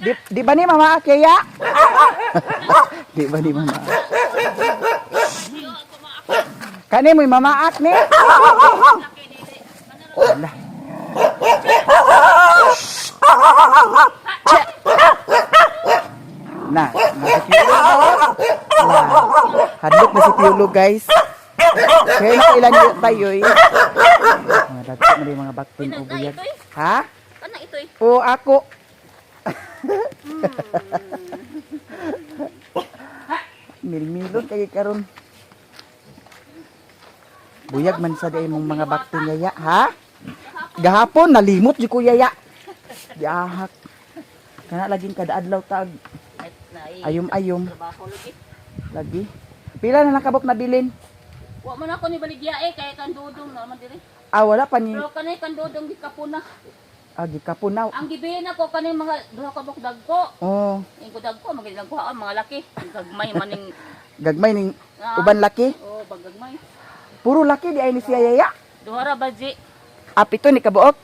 Di ba ni Mama Kaya? Di ba ni Mama? Kani mo Mama Ak ni? Ala. Nah, hadlok na si Piolo guys. Kaya na ilan yun tayo eh. Mga dagko na rin mga baktin o buyag. Ha? Ano ito eh? O ako. Milmilon kayo karon. Buyag man sa day mong mga baktin yaya. Ha? Gahapon nalimot di ko yaya. Diahak. Kana laging kada adlaw tag. Ayom-ayom. Trabaho lagi. Lagi. Pila na nakabok na bilin? Wa man ako ni baligya eh kay kandudong naman diri. Ah, wala pa ni. Pero kanay kandudong gikapuna. Ah, gikapunaw. Ang gibihin ako kanay mga duha ka bok dagko. Oh, Ingko dagko magilang kuhaan mga laki. Gagmay maning gagmay ning uban laki. oh baggagmay. Puro laki di ay ni siya yaya. Duha ra baji. Apito ni kabuok.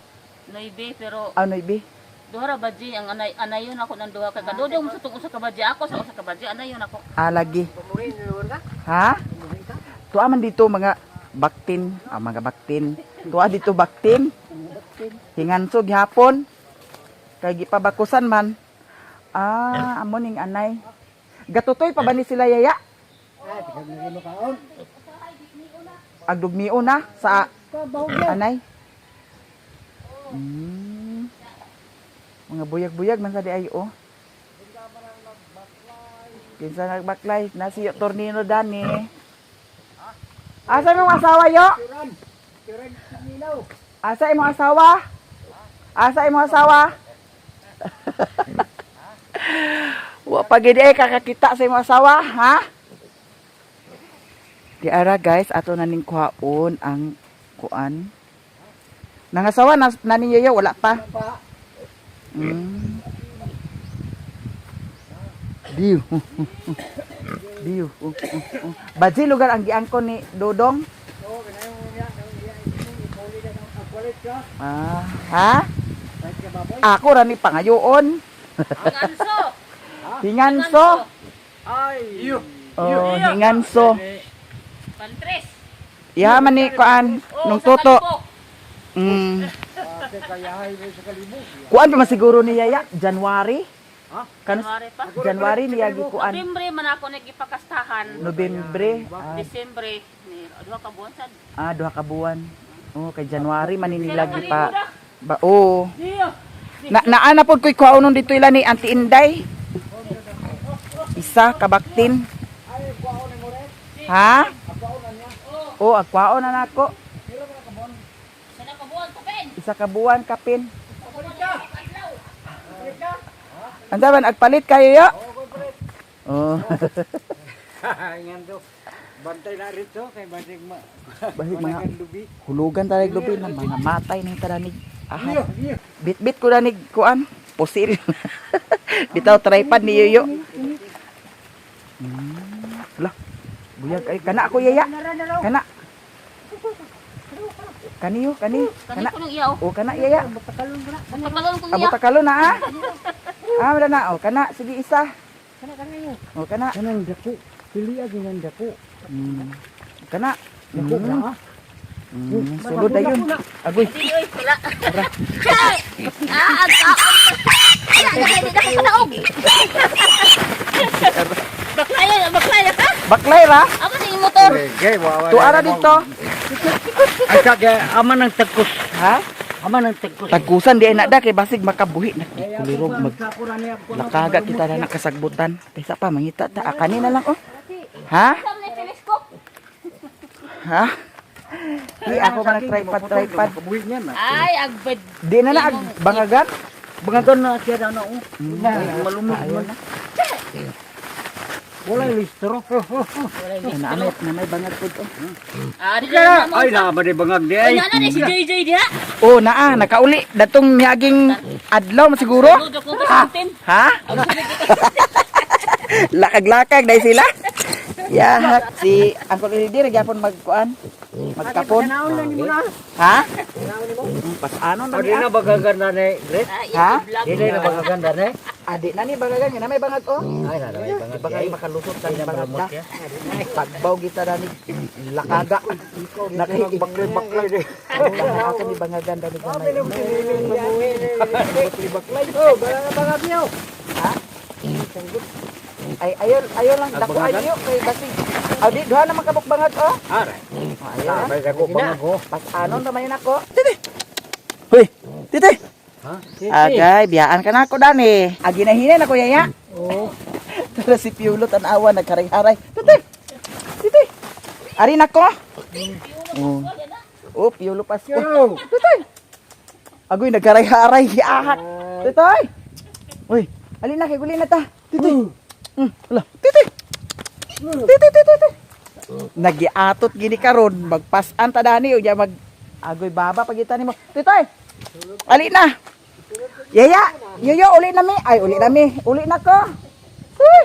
Noibe pero Ano ibi? duha ra baji ang anayon ako ng duha ka kandudong sa tong usa ka baji ako sa usa ka baji anayon ako. Ah, lagi. Ha? Tuwa man dito mga baktin, mga baktin. Tuwa dito baktin. Hingansog hapon. Kay gipabakusan man. Ah, amo ning anay. Gatutoy pa ba ni sila yaya? Agdugmio na sa anay. Mga buyag-buyag man sa di ay oh. Kinsa nagbaklay na si Tornino Dani. Asa imong asawa yo? Asa imong asawa? Asa imong asawa? Wa pa gid ay kakakita sa imong asawa, ha? Di ara guys, ato na ning kuhaon ang kuan. Nangasawa na ninyo yo wala pa. Diyo. Diyo. Baji lugar ang giangkon ni Dodong. Ah, ha? Ako ra ni pangayoon. Ang anso. Hinganso. Ay, iyo. Oh, hinganso. Pantres. Iha man ni kuan nung toto. Kuan pa man siguro ni Yaya January. Ha? Kan January pa. January niya gikuan. November man ako nagipakastahan. Nobyembre. Desembre ni duha ka buwan sad. Duha ka buwan. Oh, kay January man ni lagi pa. Ba, oh. Naana pod koy kuhaonon dito ila ni Auntie Inday. Isa kabaktin. Ha? Oh, agkwaon na nako. Sana ka buwan ko pen. Isa ka buwan kapin. Anda man agpalit kayo yo? Oh. Ingan to. Bantay na rito kay basig Bahig mga lubi. hulugan talag lubi na mga matay ning taranig. Aha. Bit-bit ko na nig kuan. Pusil. Bitaw tripod ni Yoyo. Lah. Buyag ay kana ako yaya. Kana. Kaniyo, kani. Kana. Kana ko nang iyaw. O kana yaya. Takalon ko Abo iya. takalo na ah. Ah, wala na. O kana sige isa. O kana. Kanang dako. Pili agi nang dako. Kana. Dako na. Sulod dayon. Agoy. Dili oy pila. Ah, dili ka taog. Baklaya ka? Baklay ra. Amo sa imong motor. Okay, wawa. Tuara dito. Ay kage ama nang tagkus. Ha? Ama nang tagkus. Tagkusan di ay nada kay basig makabuhi na. Kulirog mag nakaga kita na nakasagbutan. Kaysa pa mangita ta kanina lang oh. Ha? Sa may telescope. Ha? Di ako man tripod. Kabuhi niya na. Ay, agbed. Di na na bangagan. Bangagon na siya daw na oh. Malumot man. Wala listro. Na may bangag pud oh. Ah, di na mo. Ay na ba di bangag di ay. Ay, na si JJ diha. Oh, naa nakauli datong miaging adlaw siguro. Ludo ko kasuntin. Ha? Lakag-lakag dahil sila. Yeah, si Uncle Elidir gyapon magkuan. Magtapon. Ha? Pas ano na O di na bagagan na ni Gret? Ha? Di na bagagan na ni? Adik na ni bangagan nga na may bangag oh. Ay, naramay Di ba kayo makalusot sa bangag na? Pagbaw kita na ni lakaga. Baklay-baklay din. Ako ni bangagan dani gamay. Baklay oh, bangag niyo. Ha? Ay ayon lang dako ayo kay basig. Adi duha na makabok bangag oh. Are. Ayo. May dako bangag oh. Pas anon tamayon ako. Titi. Hoy, titi. Ha? Agay, biyaan ka na ako dani. Agi na hinay na ko yaya. Oh. Pero si Piolo tanawa nagkaray-haray. Titi. Titi. Ari na ko. Oh. Oh, Piolo Pasko. Titi. Agoy nagkaray-haray giahat. Titi. Uy, ali na kay guli na ta. Titi. Ala, titi. Titi. Nagiatot gini karon, magpasan ta dani unya mag agoy baba pagitan nimo. Titoy. Ali na. Yaya, yoyo uli na mi. Ay uli na mi. Uli na ko. Uy.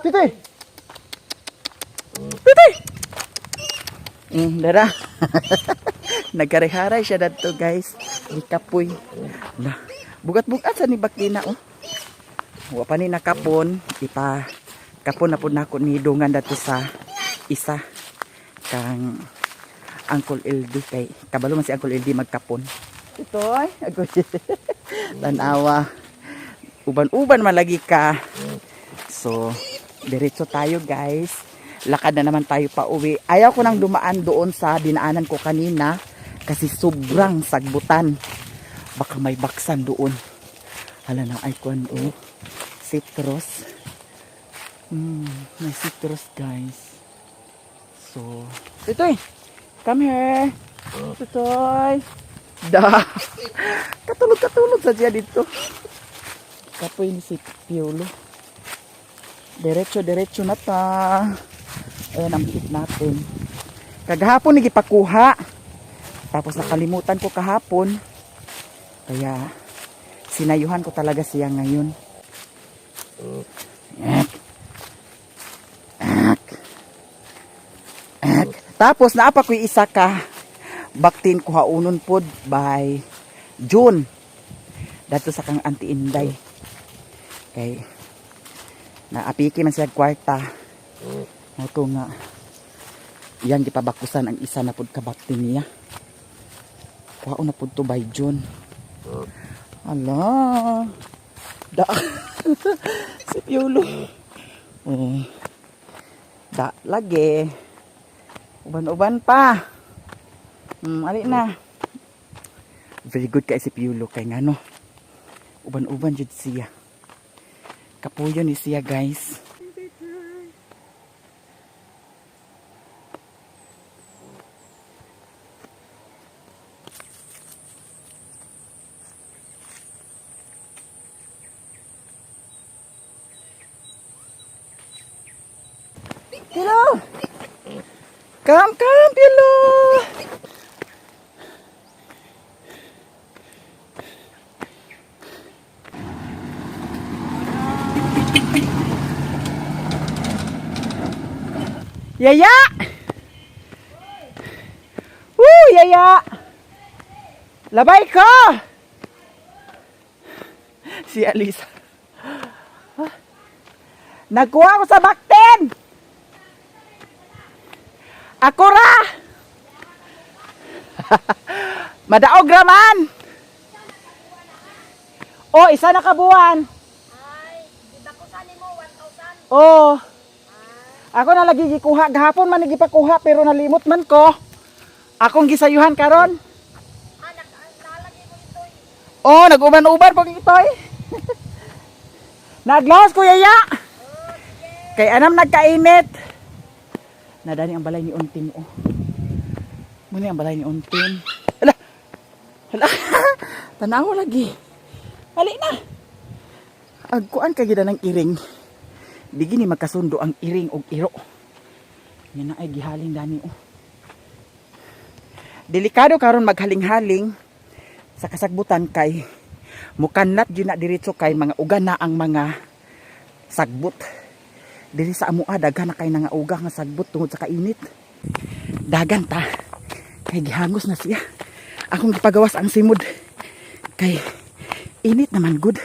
Titoy. Titoy. Dara. Nagkariharay siya dadto guys. Ikapoy. Lah, bugat-bugat sa ni Bakdina oh. Wa pa ni nakapon, ipa kapon na pud nako ni dungan dato sa isa kang Uncle LD kay kabalo man si Uncle LD magkapon. Itoy, agoy. Tanawa. Uban-uban man lagi ka. So, diretso tayo guys. Lakad na naman tayo pa uwi. Ayaw ko nang dumaan doon sa dinaanan ko kanina kasi sobrang sagbutan. Baka may baksan doon. Hala na ay kuan oh. Citrus. May citrus guys. So, itoy. Come here. Itoy. Da. Katulog sa siya dito. Kapoy ni si Piolo. Diretso na ta. Ayan ang tip natin. Kagahapon nagipakuha. Tapos nakalimutan ko kahapon. Kaya sinayuhan ko talaga siya ngayon. Tapos naapa ko isa ka baktin ko haunon pod by June. Dato sa kang Auntie Inday. Kay naapiki man siya kwarta. Ako nga yan gipabakusan ang isa na pod ka baktin niya. Kuhaon na pod to by June. Ala. Da. Si Piolo. Da lagi. Uban-uban pa. Ali na. Very good kay si Piolo kay ngano. Uban-uban jud siya. Kapuyo ni siya guys. Piolo! Come, Piolo! Yaya! Woo, Yaya! Labay ko! Si Alisa. Nagkuha ko sa bakten! Ako ra! Madaog raman! Oh, isa na kabuan. Ay, di ba ko sani mo 1,000? Oh. Ako na lagi gikuha gahapon man gipakuha pero nalimot man ko. Akong gisayuhan karon. Nalagi mo ito. Oh, nag-uban-uban pag itoy. Naglawas ko yaya. Kay anam nagkainit. Nadani ang balay ni Untim oh. Muna ang balay ni Untim. Hala. Tanaw lagi. Hali na. Agkuan ka gida ng iring. Di gini magkasundo ang iring og iro. Yan na ay gihaling dani oh. Delikado karon maghaling-haling sa kasagbutan kay mukanat gyud na diretso kay mga uga na ang mga sagbot. Diri sa amoa daghan na kay nangauga nga sagbot tungod sa kainit. Dagan ta. Kay gihangos na siya. Akong gipagawas ang simod. Kay init naman good.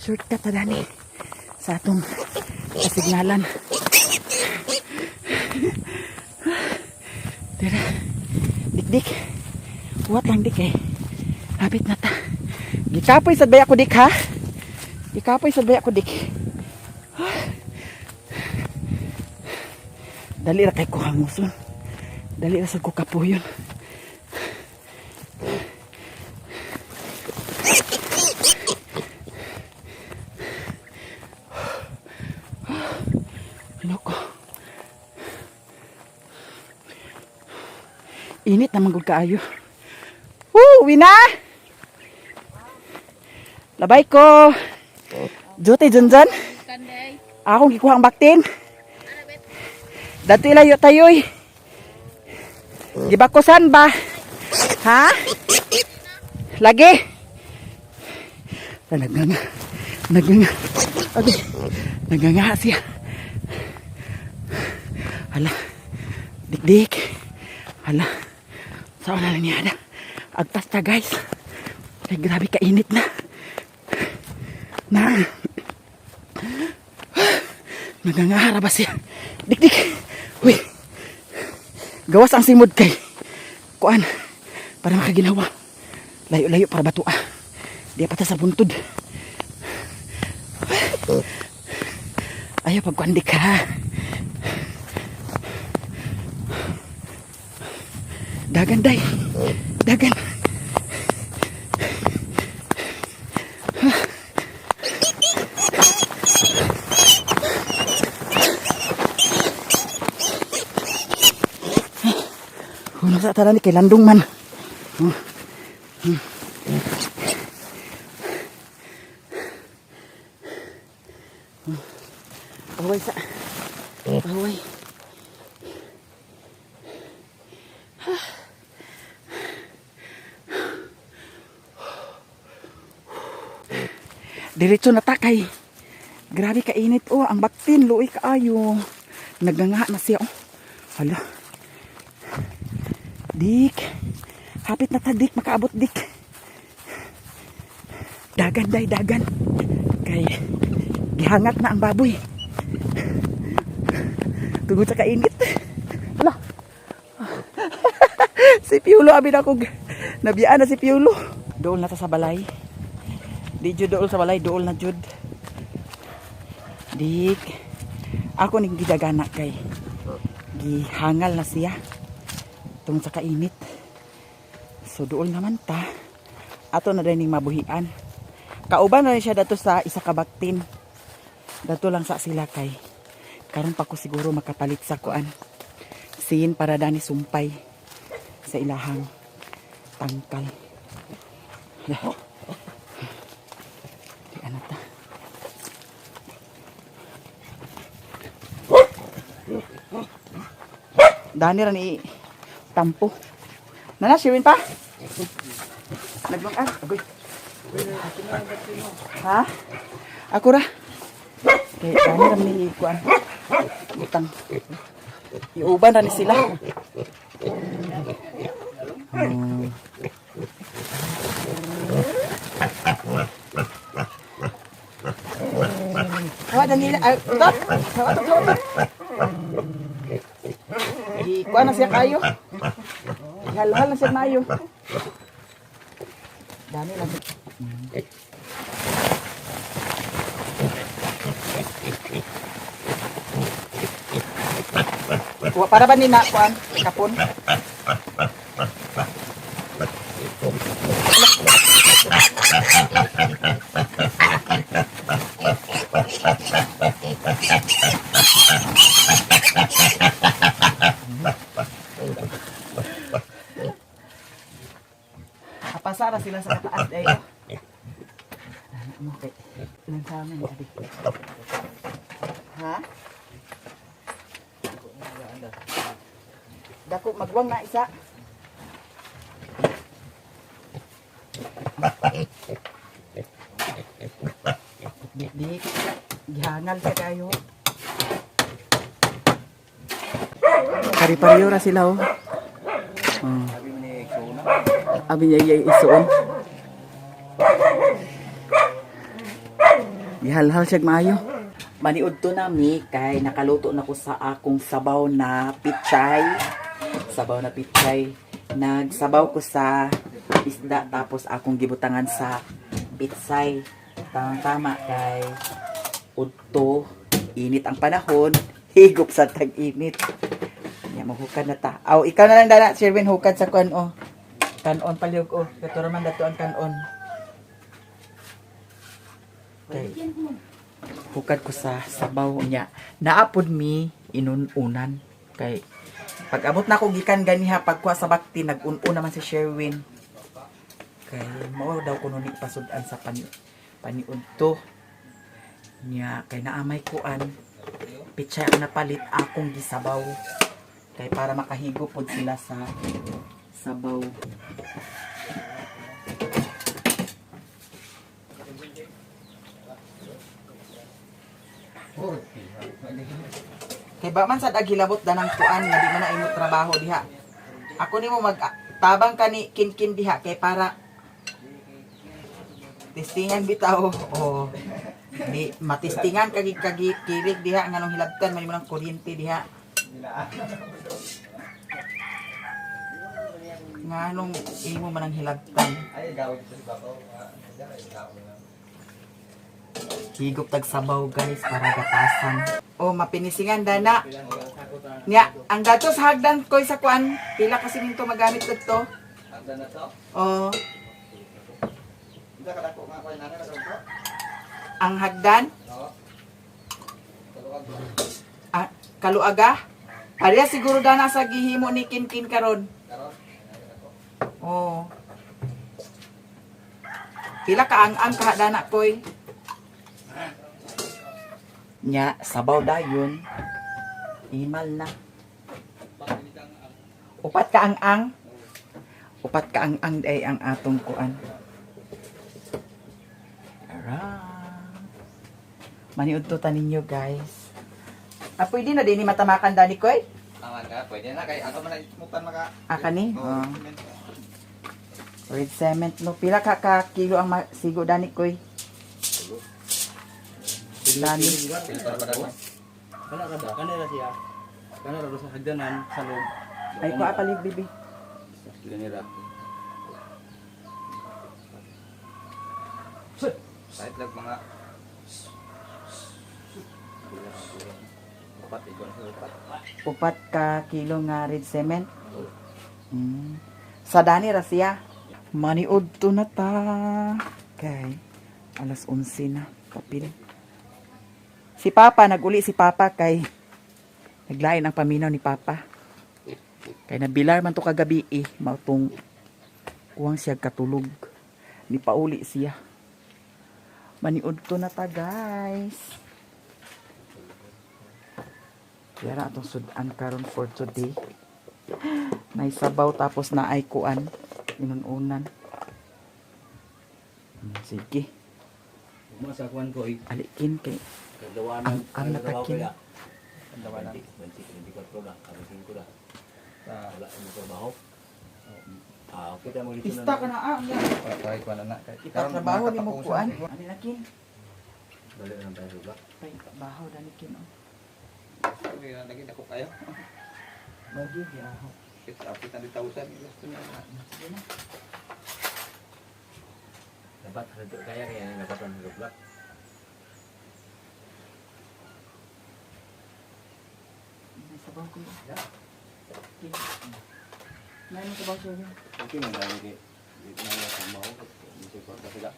Shortcut na dani sa atong kasignalan. Tira, dik. Huwat lang dik eh. Habit na ta. Gikapoy sa baya ko dik ha. Gikapoy sa baya ko dik. Dali ra kay ko hanguson. Dali ra sa ko kapuyon. Loko. Init na manggod kaayo. Woo! Uwi na! Labay ko! Jote Junjan! Kanday. Akong gikuha ang baktin. Dato ilayo tayo'y. Gibakusan ba? Ha? Lagi? Naganga. Okay. Naganga siya. Hala. Dik. Hala. Saan na lang niya na? Agpas ta guys. Ay grabe kainit na. Nagangahara ba siya? Dik. Uy. Gawas ang simod kay. Kuan. Para makaginawa. Layo-layo para batua. Di pa ta sa buntod. Ayaw pagkuandik ha. Dagan day. Dagan. Huwag sa tara ni kay landong man. Away sa. Away. Diretso na takay. Grabe kainit oh, ang baktin luoy kaayo. Naganga na siya oh. Hala. Dik. Hapit na ta dik, makaabot dik. Dagan day, dagan. Kay gihangat na ang baboy. Tungod sa kainit. Hala. Si Piolo abi na kog nabiyaan na si Piolo. Dool na ta sa balay. Di jud dool sa balay, dool na jud. Dik. Ako ning gidagana kay gihangal na siya. Tungod sa kainit. So dool naman ta. Ato na rin mabuhian. Kauban na rin siya dato sa isa ka baktin. Dato lang sa sila kay. Karon pa ko siguro makapalit sa kuan. Sin para dani sumpay sa ilahang tangkal. Di ano ta. Dani rin tampo. Nana, siwin pa? Naglang agoy. Ha? Ako ra. Okay, dami rin ni ikuan. Utang. Iuban rin sila. Hawa, Danila. Tot! Hawa, tot. Ikuan na siya kayo. Hal-hal na siya mayo. Dami lang. Para ba ni na kuan kapon? Pasara sila sa kataas ay okay. Lang sa amin tadi. Ha? Dako magwang na isa. Dik, gihangal ka kayo. Kari-pariyo ra sila oh. Abi niya isuon. Gihalhal siya maayo. Maniud to nami kay nakaluto na ko sa akong sabaw na pichay. Sabaw na pichay. Nagsabaw ko sa isda tapos akong gibutangan sa pitsay. Tama kay udto init ang panahon, higop sa tag-init. Ya mahukad na ta. Aw ikaw na lang dana, Sherwin hukad sa kuan oh. Kanon paliog oh. Kato man dato ang kanon. Okay. Hukad ko sa sabaw niya. Naapod mi inununan kay pag abot na ko gikan ganiha pagkuha sa bakti nag-un-un naman si Sherwin. Kay mao daw kuno ni pasudan sa paniud to. Nya kay naamay kuan pichay ang napalit akong gisabaw. Kay para makahigo pod sila sa sabaw. Kay ba man sad aghilabot danang kuan nga di man na imo trabaho diha. Ako nimo mag tabang ka ni kinkin diha kay para testingan bitaw o ni matistingan kagi kirig diha nganong hilabtan man imo ng kuryente diha. Nganong imo man ang hilabtan. Higop tag sabaw guys para gatasan. O mapinisingan dana. Nya ang datos hagdan ko sa kuan pila ka siminto magamit dito. Hagdan na to? Oh. Ang hagdan? Ah, kaluaga? Ariya siguro dana sa gihimo ni Kinkin karon. Oh. Pila ka ang kahadana koy? Nya sabaw dayon imal na upat ka ang day ang atong kuan ara maniud to taninyo guys pwede na din ni matamakan dani koy Tama ka, pwede na kay ako man imutan maka. kani red cement no pila ka kilo ang sigo dani koy Dani. Kana kada, kanira siya. Kana ra sa hagdanan sa loob. Ay ko apalig bibi. Kanira. Kahit lang mga upat ka kilo nga red cement. Sa dani ra siya. Maniud to na ta. Kay alas 11 na kapil. Si Papa, nag-uli si Papa kay naglain ang paminaw ni Papa. Kay nabilar man to kagabi mautong kuwang siya katulog. Ni pauli siya. Maniud to na ta guys. Kaya na itong sudan karon for today. May sabaw tapos na ay kuan. Inununan. Sige. Masa kuan ko Alikin kay ang natakin. Ista ka na kita trabaho ni mo kuan. Ani nakin. Balik nang tayo ba? Pay trabaho danikin oh. Sabi na lagi ako kayo. Lagi ya. Kita di tausan gusto niya. Dapat reduk kaya dapat reduk lah. Sabaw ko. Ya. May sabaw ko. Okay man lang di. Di na sa mau bisa ko ka sila.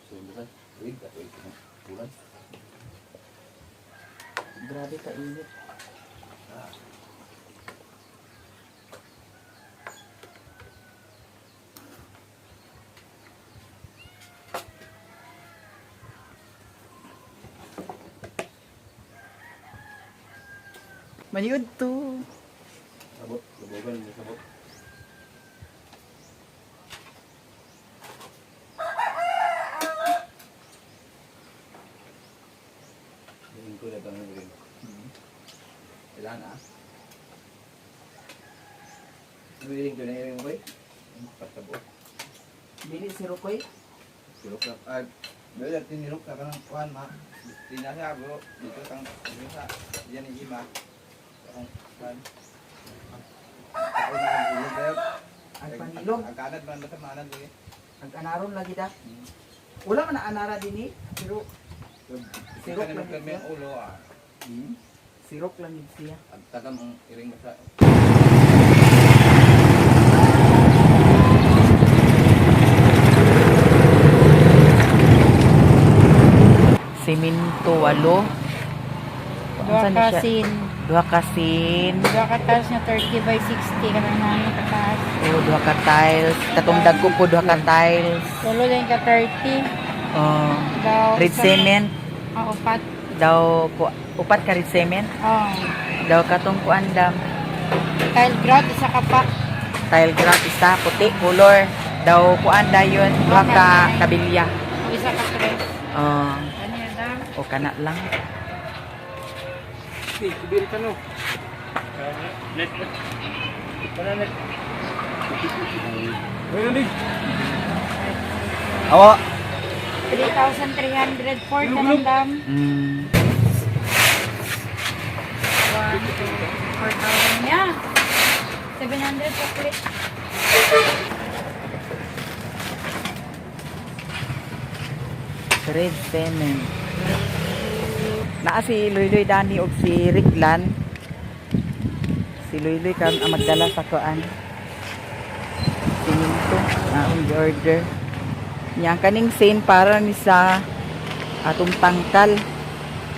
Sundan. Wig ka wig. Bulan. Grabe ka init. Maniud to. Sabot, lubugan mo sabot. Ini ko na bang rin. Ilan ah? Wiring ko na yung boy. Patabo. Dili si Rukoy. Tulok na Beda tinilok ka ng kuan ma. Tinasa bro, dito kang sa diyan ni Ima. Kung kuan. Ako na ang ulo daw. Ang panilog. Ang kanad man basta manan lagi. Ang anaron lagi da. Wala man na anara din pero Sirok lang kami ang ulo ah. sirok lang yun siya. Ang tagam ang iring basta. Semento walo. Dua Saan na siya? kasin. Duha kasin. Dua ka tiles na 30 by 60 kanang namin kataas. O duha ka tiles. Katong dagko po duha ka tiles. Tulo din ka 30. Oh, Daw red cement. upat. Daw ko upat ka red cement. Oh. Daw katong kuan dam. Tile grout isa ka pa. Tile grout isa puti color. Daw kuan dayon duha ka kabilya. Isa ka tres. Oh, Ano yan daw? o kana lang. Sibir ka no. Net. Para net. Awa. 3,304 ka ng dam. 4,000 niya. 700 pa plate. Red cement. Naa si Luiloy Dani og si Ricklan. Si Luiloy kan ang magdala sa kuan. Siminto na ang order. Yang kaning scene para ni sa atong tangkal.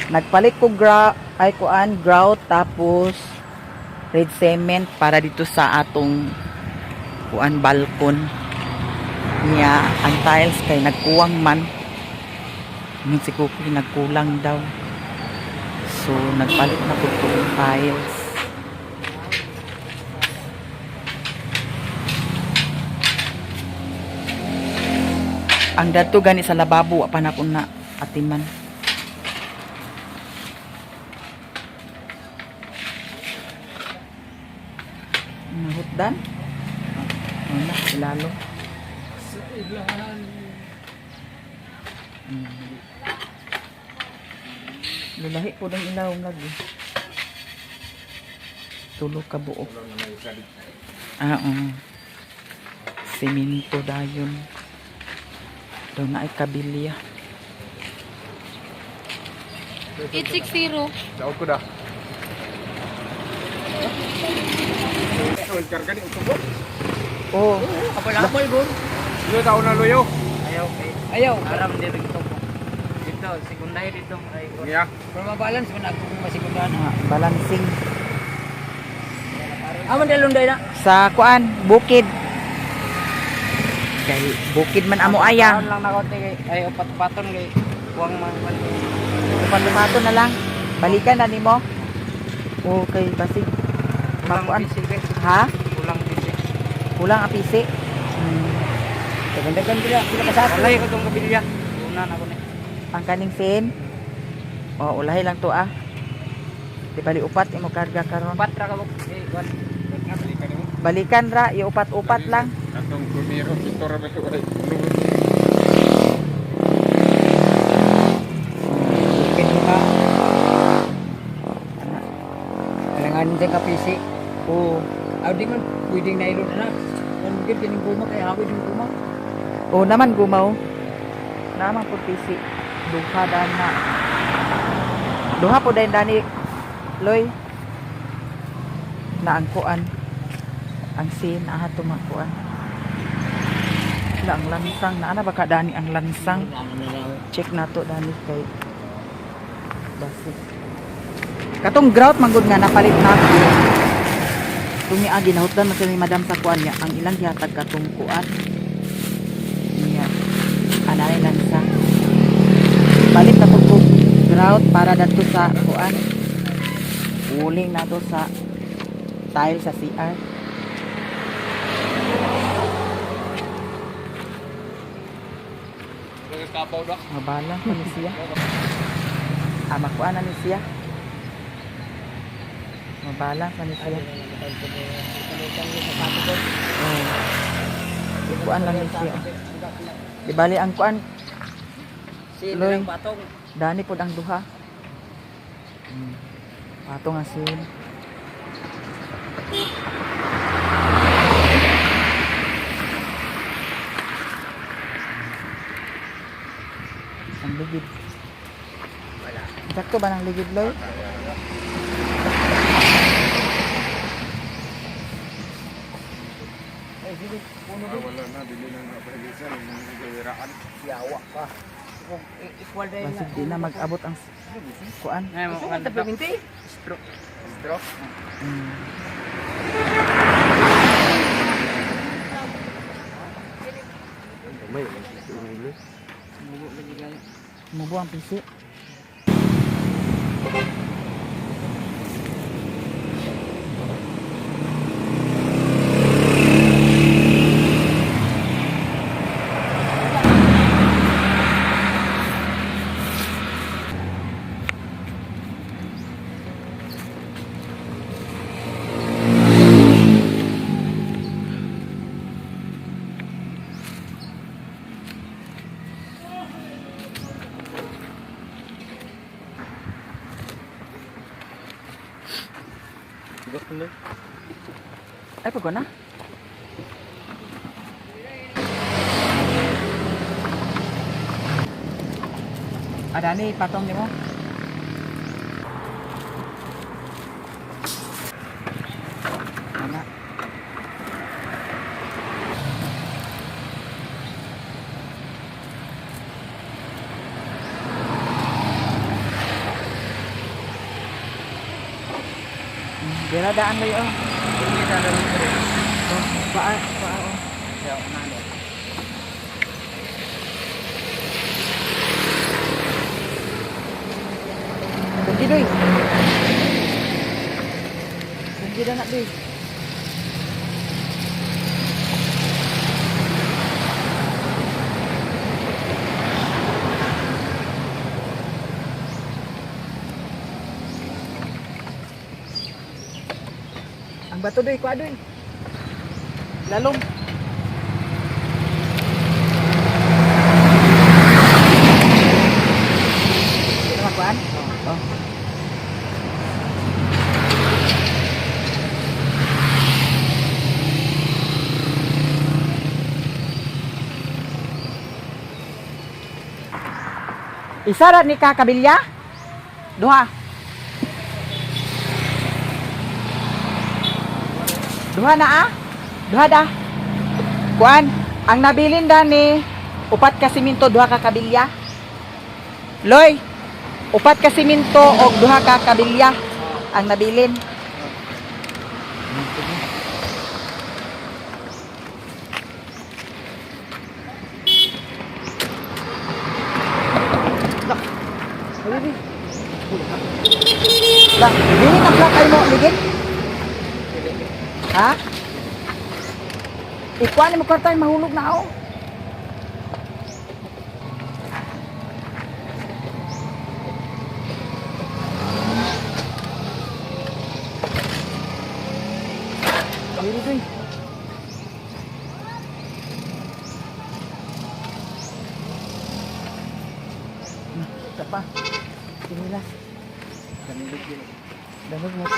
Nagpalit ko grout tapos red cement para dito sa atong kuan balkon. Niya ang tiles kay nagkuwang man. Nung si Cookie nagkulang daw. So, nagpalit na po itong tiles. Ang dato gani sa lababo, apa na po na atiman. Nahutdan? Ano, ilalo. Lulahi po ng ilawong lagi. Tulo ka buo. Siminto dayon. Doon na ay kabilya. 860. Daw ko dah. Oh, Apa lang mo ibon? Lu tahu na luyo. Ayaw, aram dito dito. Dito, sekundahe dito. Ay, Iya. kung mabalance mo na kung masekundahan. balancing. Aman dalon day na. Sa kuan, bukid. Kay bukid man amo aya. lang na konti kay ay upat-paton kay kuwang man. Palumato na lang. Balikan na nimo. Okay, basig. Makuan. Ha? Kulang din. Kulang apisi. Dagan-dagan sila kasat. Walay ko tong kabilya. Una na ko ni. Ang kaning sin. Oh, ulahi lang to ah. Di bali upat imo karga karon. Upat ra ka mo. Eh, kuwan. Balikan ra, iupat-upat lang. Atong kumiro ito ra ba ko ay. Kailangan din ka PC. Oo. Aw di man pwedeng nailon na. Kan gid kining guma kay ako din guma. Oo naman gumaw. Naman po pisi. Duha dan na. Duha po din dani. Loy. Na ang kuan. Ang sin aha tumakuan. Ang lansang na ana baka dani ang lansang. Check nato dani kay basi. Katong grout manggod nga napalit na. Tumi agi nahutdan na ni madam sa kuan niya ang ilang gihatag katong kuan. Niya. Anay lansang. Balik na to grout para dato sa kuan. Uling na to sa tile sa CR. Kapaw dah. Mabala pa ni siya. Makuha na ni siya. Mabala pa ni siya. Kuan lang ni siya. Di bali ang kuan Si Loy. nilang patong. Dani pod ang duha. Patong asin. Ang ligid. Wala. Sakto ba ng ligid, Loy? Wala na, dili na napahigisan. Nagawiraan. Yawa pa. Equal din Basig di na mag-abot ang kuan. Ay, mo kan paminti. Stroke. Stroke. Mm. Mubo ang pisi. Ay, pagko na. Adani, patong ni mo. Ana. Dira daan mo yun. Paa, oh. Pergi doy. Pergi dah nak doy. Ang bato doy, kuha doy. Lalong. Kita makuan? Oh. Isa ra ni kakabilya? Duha. Duha na ah? Duha dah. Kuan, ang nabilin da ni upat ka siminto, duha ka kabilya. Loy, upat ka siminto o duha ka kabilya ang nabilin. Lah, dili na plak ay mo ligid. Ha? Ikuan mo kwarta mahulog na ako. Dili doy. Nah, pa. Sinilas. Danog mo ko.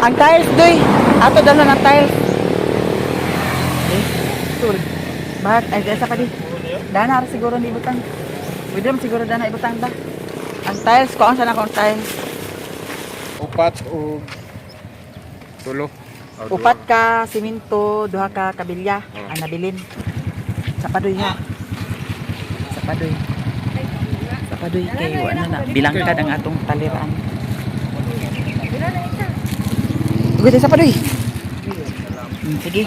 Ang tiles doy, ato dalo ng tiles. Tur. Bakit ay sa pa di. Dana ra siguro ni ibutang. Pwede mo siguro dana ibutang ba. Ang tiles ko ang sana kong tiles. Upat o tulo. Upat ka siminto, duha ka kabilya ang nabilin. Sa padoy ha. Sa padoy. Sa padoy kay ano na bilangkad ang atong taliran. Gud sa padoy. Sige.